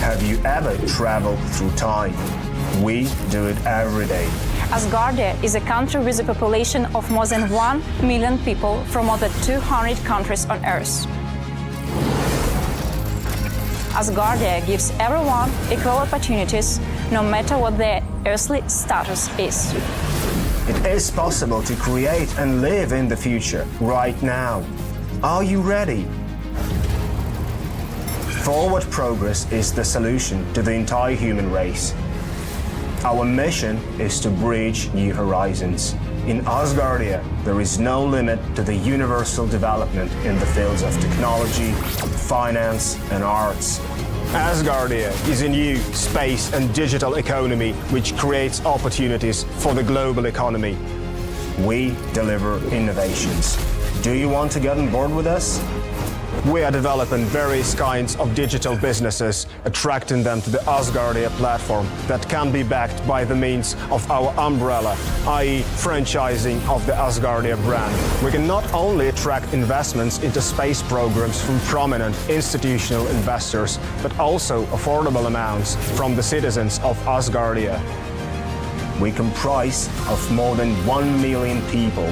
Have you ever traveled through time? We do it every day. Asgardia is a country with a population of more than 1 million people from more than 200 countries on Earth. Asgardia gives everyone equal opportunities, no matter what their earthly status is. It is possible to create and live in the future right now. Are you ready? Forward progress is the solution to the entire human race. Our mission is to bridge new horizons. In Asgardia, there is no limit to the universal development in the fields of technology, finance, and arts. Asgardia is a new space and digital economy which creates opportunities for the global economy. We deliver innovations. Do you want to get on board with us? We are developing various kinds of digital businesses, attracting them to the Asgardia platform that can be backed by the means of our umbrella, i.e. franchising of the Asgardia brand. We can not only attract investments into space programs from prominent institutional investors, but also affordable amounts from the citizens of Asgardia. We comprise of more than 1 million people.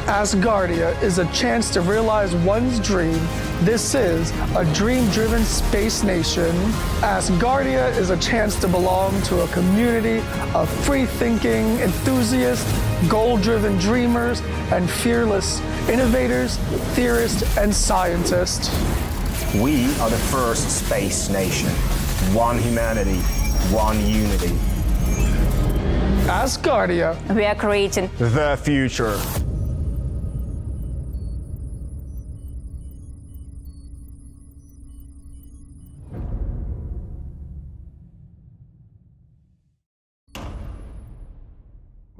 Asgardia is a chance to realize one's dream. This is a dream-driven space nation. Asgardia is a chance to belong to a community of free-thinking enthusiasts, goal-driven dreamers, and fearless innovators, theorists, and scientists. We are the first space nation. One humanity, one unity. Asgardia. We are creating the future.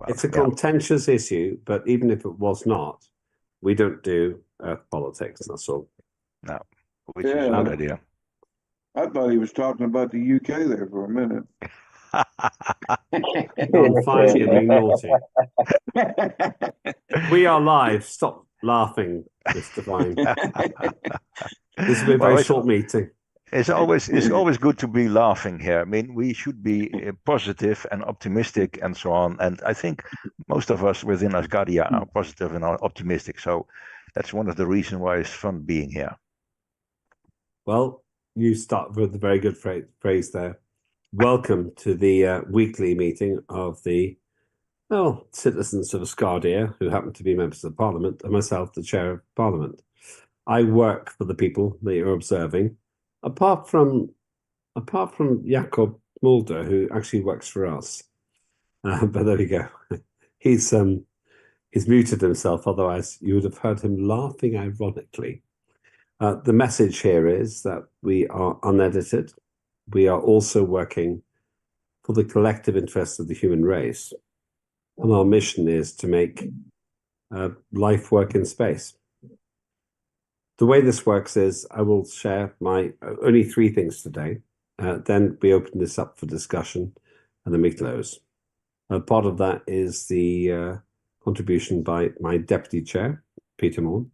It's a contentious issue, but even if it was not, we don't do politics, that's all. No, which is a good idea. I thought he was talking about the UK there for a minute. I'm fine being naughty. We are live. Stop laughing, Mr. Vine. This will be a very short meeting. It's always good to be laughing here. I mean, we should be positive and optimistic and so on. And I think most of us within Asgardia are positive and are optimistic. So that's one of the reasons why it's fun being here. Well, you start with a very good phrase there. Welcome to the weekly meeting of the citizens of Asgardia, who happen to be members of Parliament, and myself, the Chair of Parliament. I work for the people that you're observing. Apart from Jakob Mulder, who actually works for us, but there we go. He's muted himself. Otherwise, you would have heard him laughing ironically. The message here is that we are unedited. We are also working for the collective interest of the human race, and our mission is to make life work in space. The way this works is I will share my only 3 things today. Then we open this up for discussion, and then we close. Part of that is the contribution by my deputy chair, Peter Morn,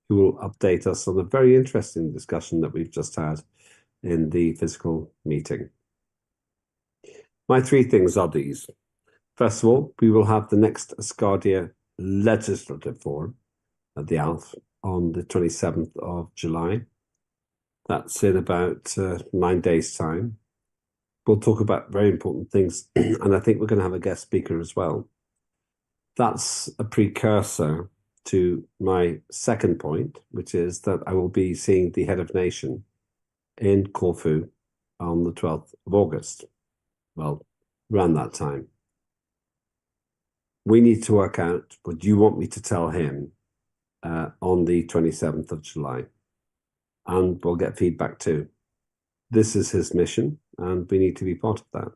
who will update us on a very interesting discussion that we've just had in the physical meeting. My 3 things are these. First of all, we will have the next Asgardia Legislative Forum at the ALF on the 27th of July. That's in about 9 days' time. We'll talk about very important things, and I think we're going to have a guest speaker as well. That's a precursor to my second point, which is that I will be seeing the head of nation in Corfu on the 12th of August. Well, around that time. We need to work out what you want me to tell him on the 27th of July. And we'll get feedback too. This is his mission, and we need to be part of that.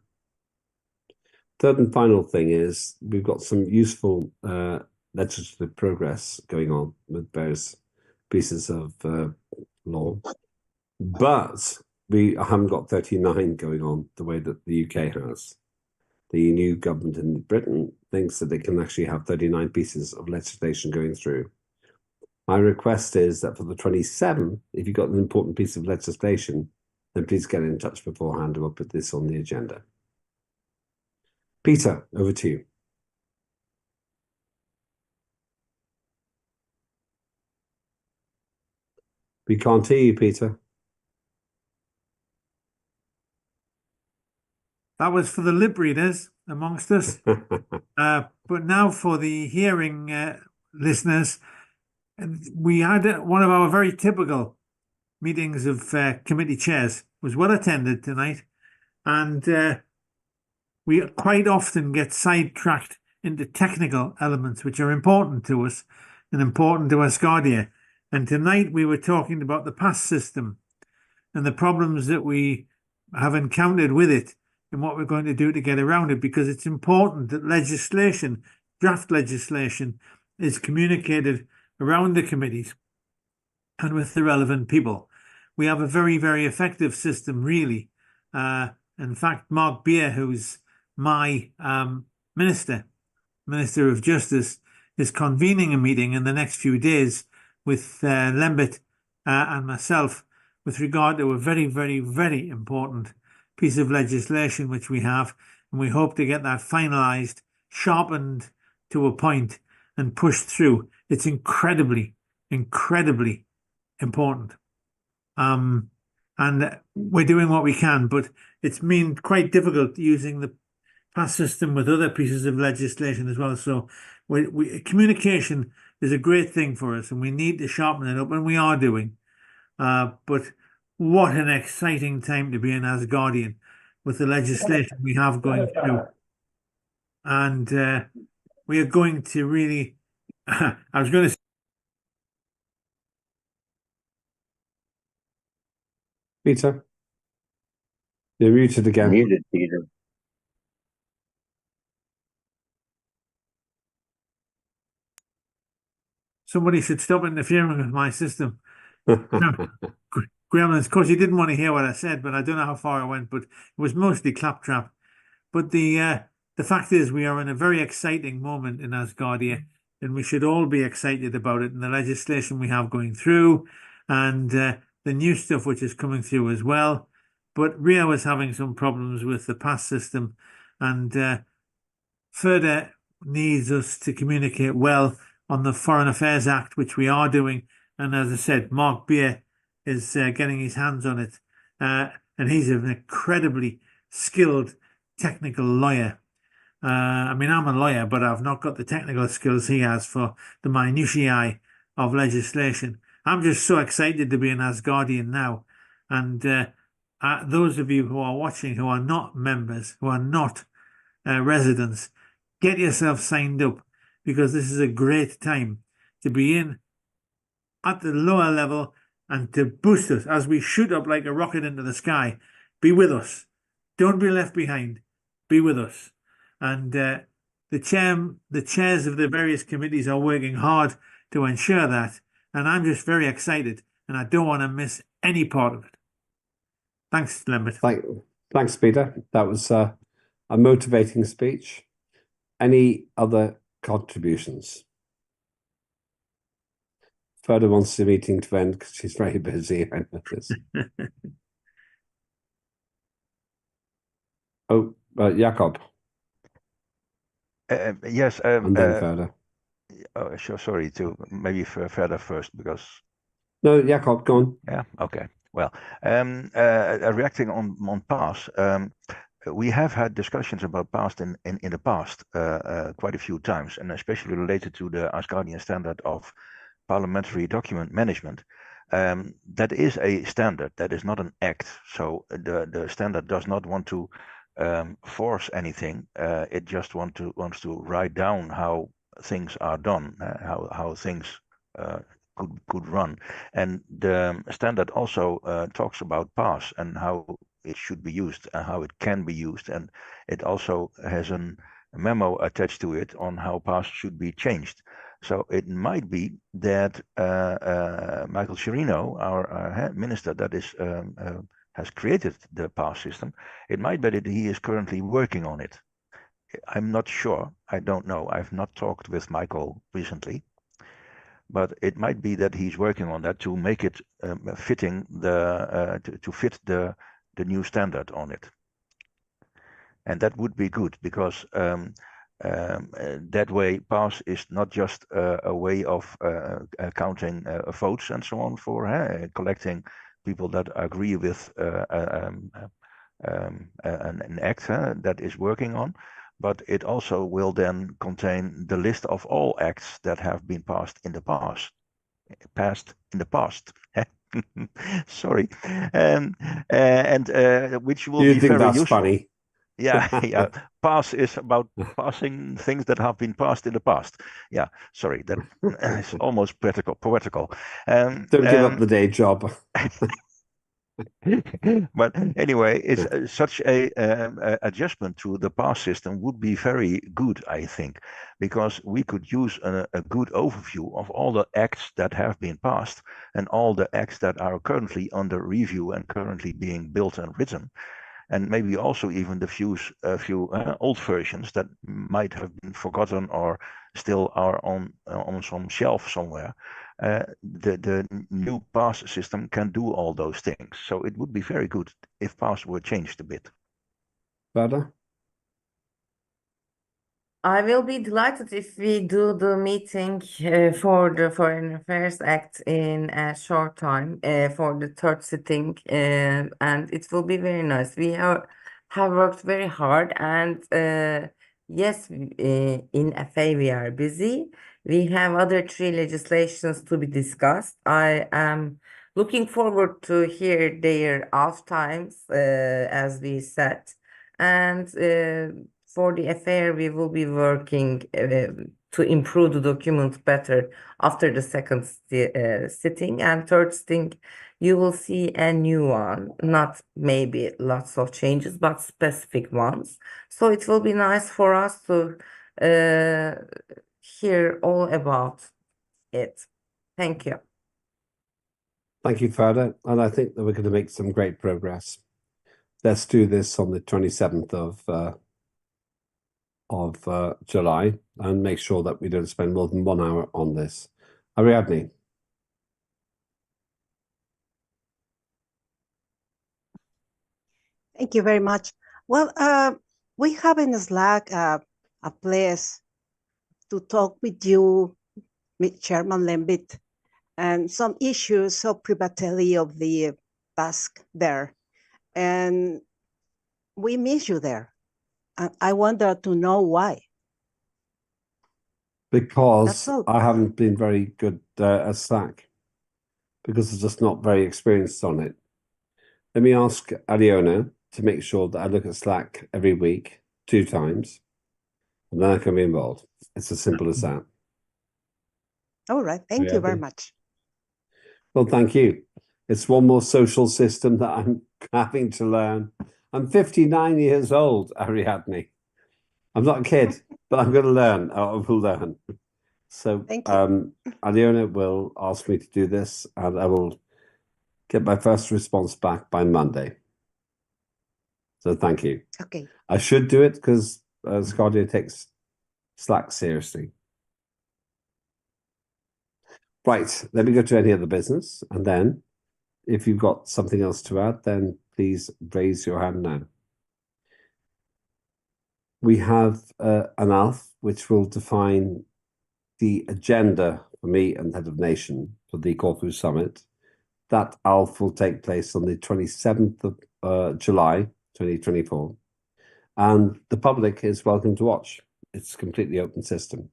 Third and final thing is we've got some useful legislative progress going on with various pieces of law. But we haven't got 39 going on the way that the UK has. The new government in Britain thinks that they can actually have 39 pieces of legislation going through. My request is that for the 27th, if you've got an important piece of legislation, then please get in touch beforehand and we'll put this on the agenda. Peter, over to you. We can't hear you, Peter. That was for the lip readers amongst us. But now for the hearing listeners, we had one of our very typical meetings of committee chairs. It was well attended tonight, and we quite often get sidetracked into technical elements which are important to us and important to Asgardia. And tonight we were talking about the pass system and the problems that we have encountered with it and what we're going to do to get around it, because it's important that legislation, draft legislation, is communicated around the committees and with the relevant people. We have a very, very effective system, really. In fact, Mark Beer, who's my Minister of Justice, is convening a meeting in the next few days with Lembit and myself with regard to a very, very, very important piece of legislation which we have, and we hope to get that finalised, sharpened to a point and pushed through. It's incredibly, incredibly important. And we're doing what we can, but it's been quite difficult using the pass system with other pieces of legislation as well. So communication is a great thing for us, and we need to sharpen it up, and we are doing. But what an exciting time to be an Asgardian with the legislation we have going through. And we are going to really, I was going to Peter, you're muted again. Muted, Peter. somebody should stop interfering with my system. Gremlins, of course, you didn't want to hear what I said, but I don't know how far I went, but it was mostly claptrap. But the fact is, we are in a very exciting moment in Asgardia, and we should all be excited about it, and the legislation we have going through, and the new stuff which is coming through as well. But Rio was having some problems with the pass system, and further needs us to communicate well on the Foreign Affairs Act, which we are doing. And as I said, Mark Beer is getting his hands on it. And he's an incredibly skilled technical lawyer. I mean, I'm a lawyer, but I've not got the technical skills he has for the minutiae of legislation. I'm just so excited to be an Asgardian now. And those of you who are watching, who are not members, who are not residents, get yourself signed up, because this is a great time to be in at the lower level and to boost us as we shoot up like a rocket into the sky. Be with us. Don't be left behind. Be with us. And the chairs of the various committees are working hard to ensure that. And I'm just very excited, and I don't want to miss any part of it. Thanks, Lembit. Thanks, Peter. That was a motivating speech. Any other contributions? Ferda wants the meeting to end because she's very busy. I know this. Jakob. Yes. And then Ferda. Oh, sure. Sorry, maybe Ferda first, because. No, Jakob, go on. Yeah. Okay. Well, reacting on PASS, we have had discussions about PASS in the past quite a few times, and especially related to the Asgardian standard of parliamentary document management. That is a standard, that is not an act. So the standard does not want to force anything. It just wants to write down how things are done, how things could run. And the standard also talks about PASS and how it should be used and how it can be used. And it also has a memo attached to it on how PASS should be changed. So it might be that Michael Chirino, our minister that is has created the PASS system, it might be that he is currently working on it. I'm not sure. I don't know. I've not talked with Michael recently. but it might be that he's working on that to make it fitting to fit the new standard on it, and that would be good because that way pass is not just a way of counting votes and so on for collecting people that agree with an act that is working on, but it also will then contain the list of all acts that have been passed in the past. Sorry, and which will Do you be think very that's useful. funny? Yeah, yeah. Pass is about passing things that have been passed in the past. Yeah, sorry, that is almost poetical. Don't give up the day job. But anyway, it's such a adjustment to the pass system would be very good, I think, because we could use a good overview of all the acts that have been passed and all the acts that are currently under review and currently being built and written, and maybe also even the few old versions that might have been forgotten or still are on some shelf somewhere. The new pass system can do all those things, so it would be very good if pass were changed a bit. Better? I will be delighted if we do the meeting for the Foreign Affairs Act in a short time for the third sitting, and it will be very nice. We have worked very hard, and yes, in FA we are busy. We have other three legislations to be discussed. I am looking forward to hear their off times, as we said, and for the affair, we will be working to improve the document better after the second sitting. And third sitting, you will see a new one, not maybe lots of changes, but specific ones. So it will be nice for us to hear all about it. Thank you. Thank you, Ferda. And I think that we're going to make some great progress. Let's do this on the 27th of July and make sure that we don't spend more than 1 hour on this. Ariadne. Thank you very much. Well, we have in Slack a place to talk with you, with Chairman Lembit, and some issues of privacy of the task there. And we miss you there. And I wonder to know why. Because I haven't been very good at Slack, because I'm just not very experienced on it. Let me ask Aliona to make sure that I look at Slack every week, 2 times, and then I can be involved. It's as simple as that. All right. Thank you very much. Well, thank you. It's one more social system that I'm having to learn. I'm 59 years old, Ariadne. I'm not a kid, but I'm going to learn. I will learn. So Aliona will ask me to do this, and I will get my first response back by Monday. So thank you. Okay. I should do it because Asgardia takes Slack seriously. Right, let me go to any other business, and then if you've got something else to add, then please raise your hand now. We have an ALF, which will define the agenda for me and the head of nation for the Corfu Summit. That ALF will take place on the 27th of July, 2024. And the public is welcome to watch. It's a completely open system.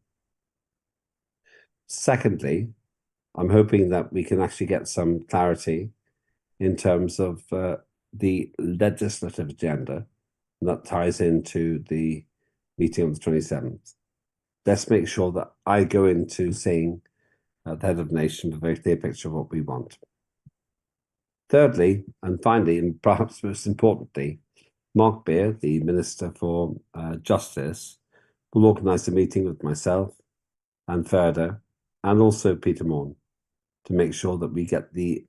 Secondly, I'm hoping that we can actually get some clarity in terms of the legislative agenda that ties into the meeting on the 27th. Let's make sure that I go into seeing the head of nation with a very clear picture of what we want. Thirdly, and finally, and perhaps most importantly, Mark Beer, the Minister for Justice, will organise a meeting with myself and Ferda and also Peter Morn to make sure that we get the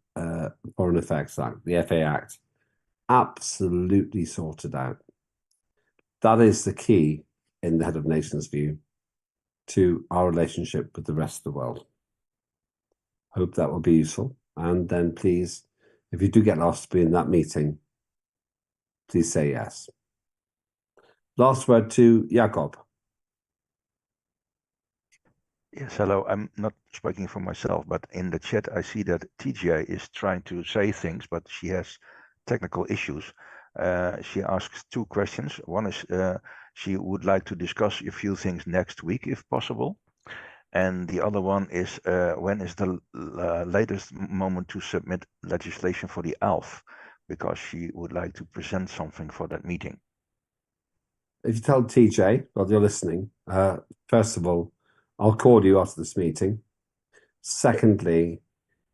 Foreign Affairs Act, the FA Act, absolutely sorted out. That is the key, in the head of nation's view, to our relationship with the rest of the world. Hope that will be useful. And then please, if you do get asked to be in that meeting, please say yes. Last word to Jakob. Yes, hello. I'm not speaking for myself, but in the chat I see that TJ is trying to say things, but she has technical issues. She asks two questions. One is she would like to discuss a few things next week, if possible. And the other one is when is the latest moment to submit legislation for the ALF? Because she would like to present something for that meeting. If you tell TJ, while you're listening, first of all, I'll call you after this meeting. Secondly,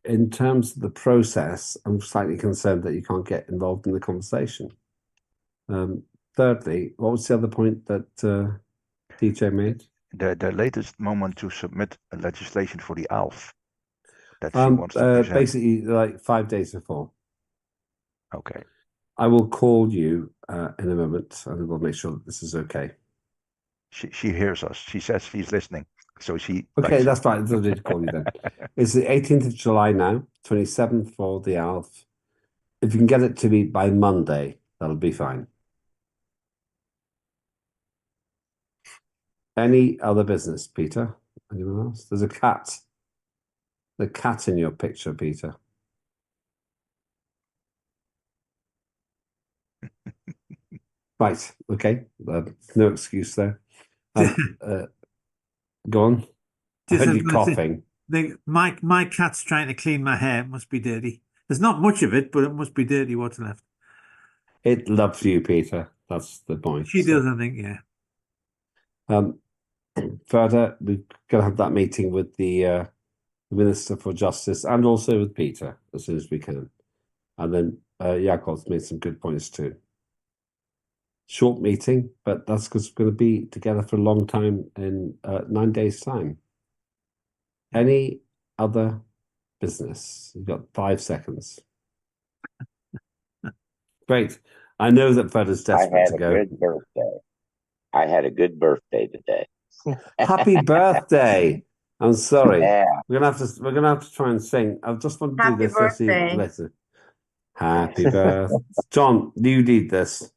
in terms of the process, I'm slightly concerned that you can't get involved in the conversation. Thirdly, what was the other point that TJ made? The latest moment to submit legislation for the ALF that she wants to present. Basically, like 5 days before. Okay. I will call you in a moment, and we'll make sure that this is okay. She hears us. She says she's listening. So she. Okay, that's fine. I need to call you then. It's the 18th of July now, 27th for the ALF. If you can get it to me by Monday, that'll be fine. Any other business, Peter? Anyone else? There's a cat. The cat in your picture, Peter. Right. Okay. No excuse there. Go on. I heard you coughing. My cat's trying to clean my hair. It must be dirty. There's not much of it, but it must be dirty what's left. It loves you, Peter. That's the point. She does, I think, yeah. Further, we've got to have that meeting with the Minister for Justice and also with Peter as soon as we can. And then Jakob's made some good points too. Short meeting, but that's because we're going to be together for a long time in 9 days' time. Any other business? You've got 5 seconds. Great. I know that Fred is desperate to go. I had a good birthday. I had a good birthday today. Happy birthday! I'm sorry. Yeah. We're gonna have to try and sing. I just want to do Happy this. Let's see birthday. later. Happy birthday, John. You need this.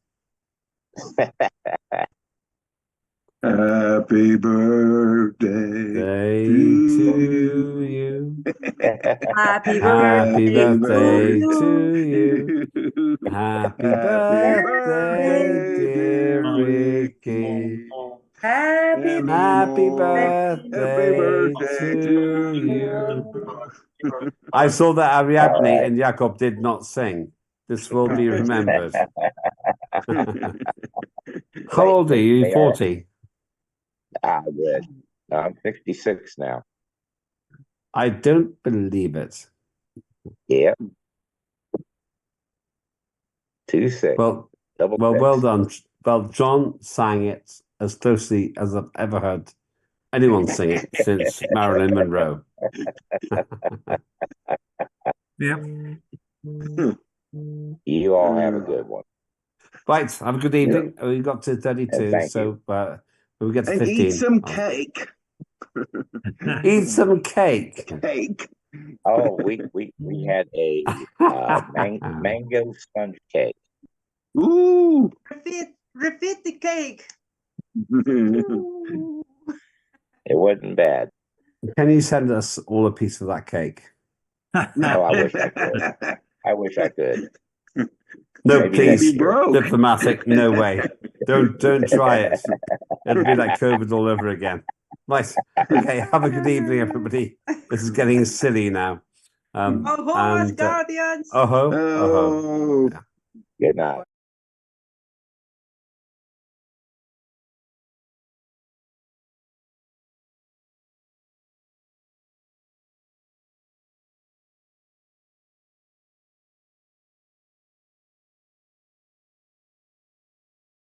Happy birthday to you. Happy Happy birthday to to you. Happy birthday, dear Ricky. Happy Happy birthday birthday to you. I saw that Ariadne and Jakob did not sing. This will be remembered. How old are you? 40? Good. I'm 66 now. I don't believe it. Yep. 26. Well, well done. Well, John sang it as closely as I've ever heard anyone sing it since Marilyn Monroe. Yeah. You all have a good one. Right. Have a good evening. We got to 32, so when we get to 15. Eat some cake. Eat some cake. Cake. Oh, we had a mango sponge cake. Ooh. Repeat the cake. It wasn't bad. Can you send us all a piece of that cake? No, I wish I could. I wish I could. No, Maybe please. broke. Diplomatic. No way. Don't try it. It'll be like COVID all over again. Right. Okay. Have a good evening, everybody. This is getting silly now. Oh, Asgardians. Oh ho. Oh. Good night.